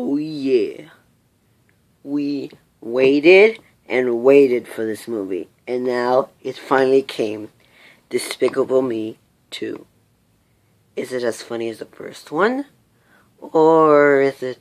Oh yeah. We waited and waited for this movie, and now it finally came. Despicable Me 2. Is it as funny as the first one? Or is it...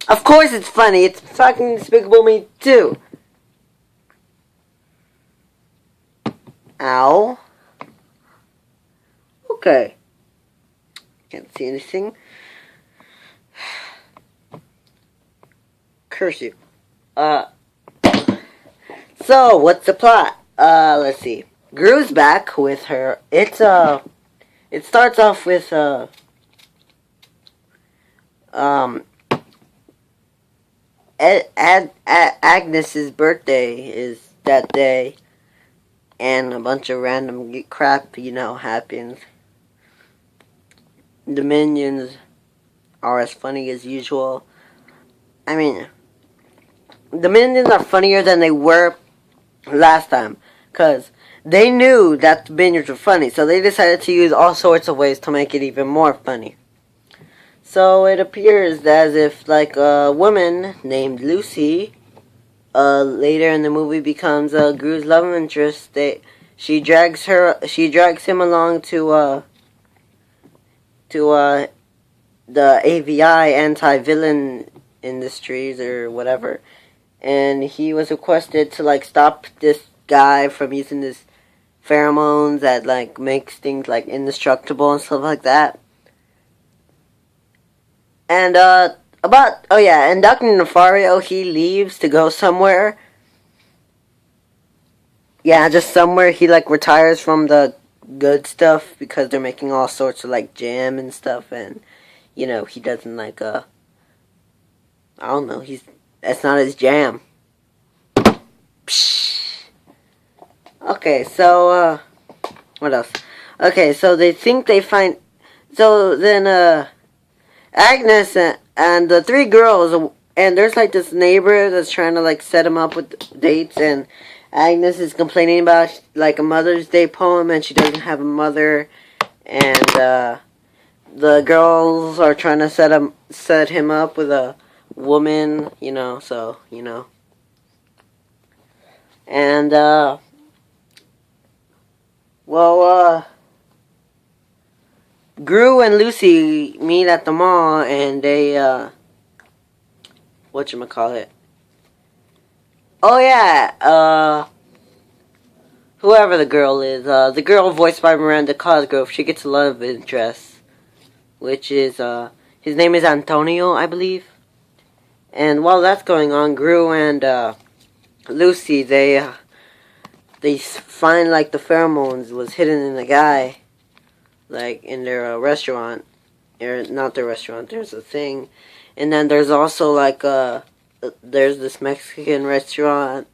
Of course it's funny! It's fucking Despicable Me 2! Ow. Okay. Can't see anything. Curse you. So, what's the plot? Let's see. Gru's back with her. It starts off with, Agnes's birthday is that day, and a bunch of random crap, happens. The minions are as funny as usual. I mean, the minions are funnier than they were last time, because they knew that the minions were funny, so they decided to use all sorts of ways to make it even more funny. So it appears as if, like, a woman named Lucy, later in the movie becomes Gru's love interest. She drags him along to the AVI, anti-villain industries or whatever, and he was requested to, like, stop this guy from using this pheromones that, like, makes things, like, indestructible and stuff like that. And and Dr. Nefario, he leaves to go somewhere. Yeah, just somewhere. He, like, retires from the good stuff because they're making all sorts of, like, jam and stuff, and he doesn't, like, I don't know, that's not his jam. Psh. Okay, so, what else? Okay, so they think they find, so then, Agnes and the three girls, and there's, like, this neighbor that's trying to, like, set him up with dates, and Agnes is complaining about, like, a Mother's Day poem, and she doesn't have a mother, and, the girls are trying to set him up with a woman, and, Gru and Lucy meet at the mall, and they, whatchamacallit? Oh, yeah, whoever the girl is, the girl voiced by Miranda Cosgrove, she gets a love interest, which is, his name is Antonio, I believe. And while that's going on, Gru and, Lucy, they find, like, the pheromones was hidden in the guy, like, in their restaurant, or not their restaurant, there's a thing, and then there's also, like, there's this Mexican restaurant,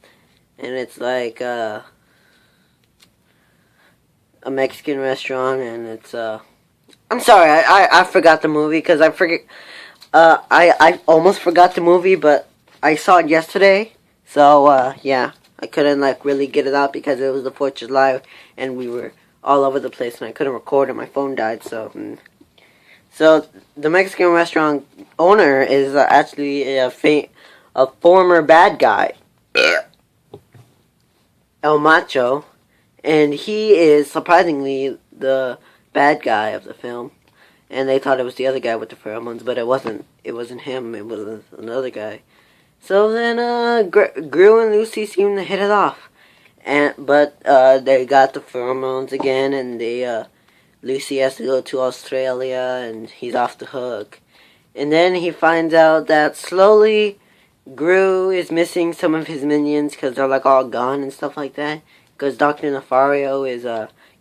and it's, like, a Mexican restaurant, and it's, I'm sorry, I forgot the movie, because I almost forgot the movie, but I saw it yesterday, so, yeah, I couldn't, like, really get it out, because it was the 4th of July, and we were all over the place, and I couldn't record, and my phone died, so the Mexican restaurant owner is actually a former bad guy, El Macho, and he is surprisingly the bad guy of the film, and they thought it was the other guy with the pheromones, but it wasn't him, it was another guy. So then, Gru and Lucy seem to hit it off. But they got the pheromones again, and Lucy has to go to Australia, and he's off the hook. And then he finds out that slowly Gru is missing some of his minions because they're, like, all gone and stuff like that. Because Dr. Nefario is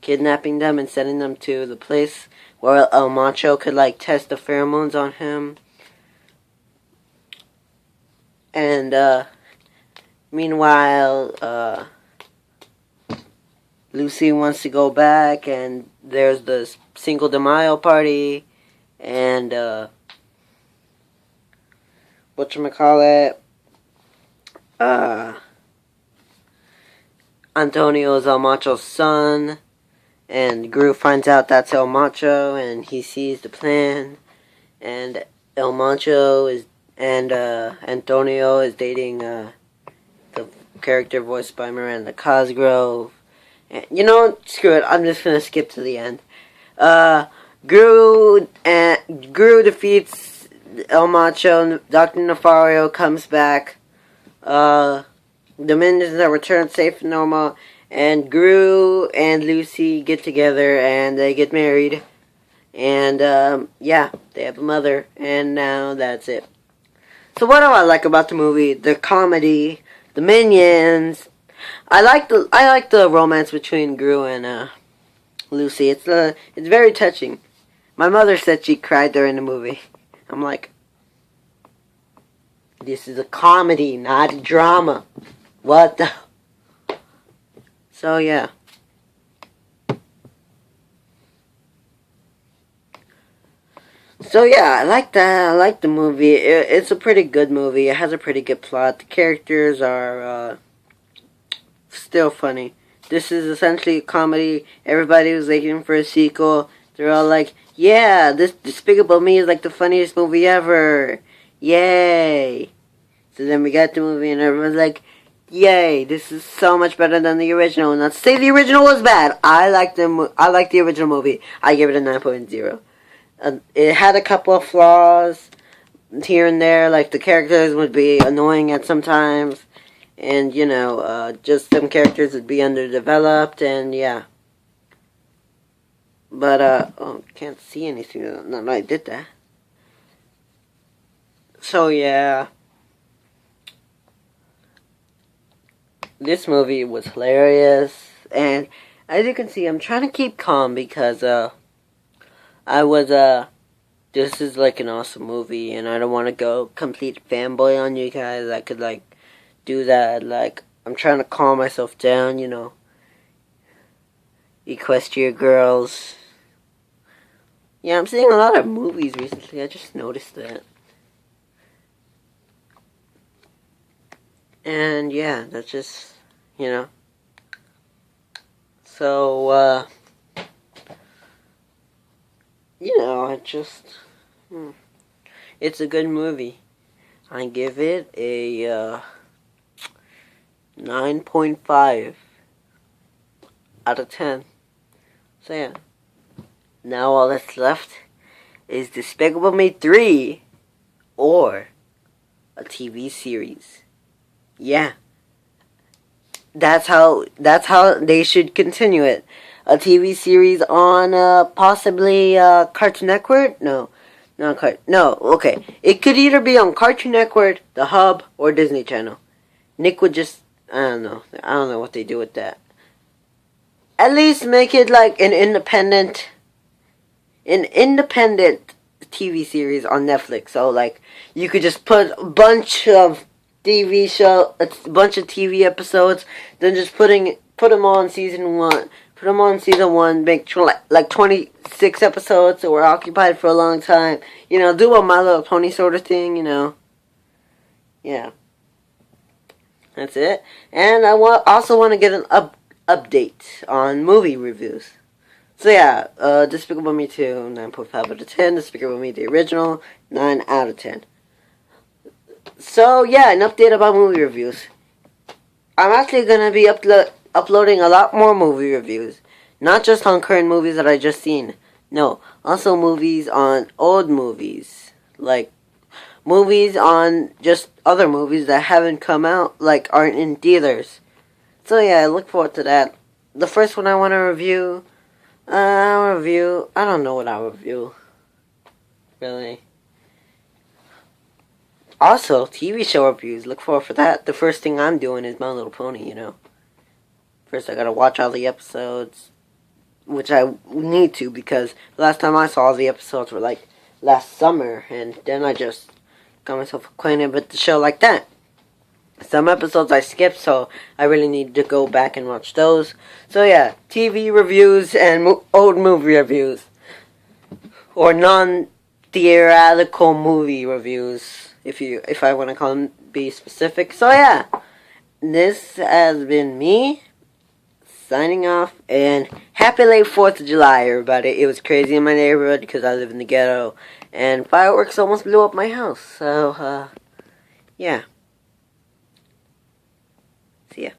kidnapping them and sending them to the place where El Macho could, like, test the pheromones on him. And meanwhile, Lucy wants to go back, and there's the Cinco de Mayo party, and, Antonio is El Macho's son, and Gru finds out that's El Macho, and he sees the plan, and El Macho is and Antonio is dating the character voiced by Miranda Cosgrove. And, you know, screw it. I'm just gonna skip to the end. Gru defeats El Macho. Dr. Nefario comes back. The minions are returned safe and normal. And Gru and Lucy get together and they get married. And yeah, they have a mother. And now that's it. So what do I like about the movie? The comedy, the minions. I like the romance between Gru and Lucy. It's very touching. My mother said she cried during the movie. I'm like, this is a comedy, not a drama. What the? So yeah. So yeah, I like that. I like the movie. It's a pretty good movie. It has a pretty good plot. The characters are still funny. This is essentially a comedy. Everybody was looking for a sequel. They're all like, yeah, this Despicable Me is like the funniest movie ever. Yay. So then we got the movie and everyone's like, yay, this is so much better than the original. Not to say the original was bad. I like the original movie. I give it a 9.0. It had a couple of flaws here and there. Like the characters would be annoying at some times. And, you know, just some characters would be underdeveloped, and yeah. But, oh, can't see anything. No, I did that. So, yeah. This movie was hilarious, and as you can see, I'm trying to keep calm because, this is like an awesome movie, and I don't want to go complete fanboy on you guys. I could, like, do that. Like, I'm trying to calm myself down, you know. Equestria Girls. Yeah, I'm seeing a lot of movies recently. I just noticed that. And yeah, that's just, you know. So, you know, it's a good movie. I give it a 9.5 out of 10. So yeah. Now all that's left is Despicable Me 3 or a TV series. Yeah. That's how they should continue it. A TV series on possibly Cartoon Network? No. Okay. It could either be on Cartoon Network, The Hub, or Disney Channel. Nick would just, I don't know what they do with that. At least make it like an independent TV series on Netflix. So like you could just put a bunch of TV episodes, then just put them on season 1. Put them on season 1, make sure like 26 episodes that were occupied for a long time. You know, do a My Little Pony sort of thing, you know. Yeah. That's it. And I also want to get an update on movie reviews. So yeah, Despicable Me 2, 9.5 out of 10. Despicable Me, the original, 9 out of 10. So yeah, an update about movie reviews. I'm actually going to be uploading a lot more movie reviews. Not just on current movies that I just seen. No, also movies on old movies. Like, movies on just other movies that haven't come out, like, aren't in theaters. So yeah, I look forward to that. The first one I want to review, I don't know what I'll review. Really. Also, TV show reviews, look forward for that. The first thing I'm doing is My Little Pony, you know. First I gotta watch all the episodes, which I need to because the last time I saw all the episodes were like last summer, and then I just got myself acquainted with the show like that. Some episodes I skipped, so I really need to go back and watch those. So yeah, TV reviews and old movie reviews. Or non-theatrical movie reviews, if I want to call them, be specific. So yeah, this has been me signing off, and happy late 4th of July, everybody. It was crazy in my neighborhood because I live in the ghetto, and fireworks almost blew up my house, so, yeah.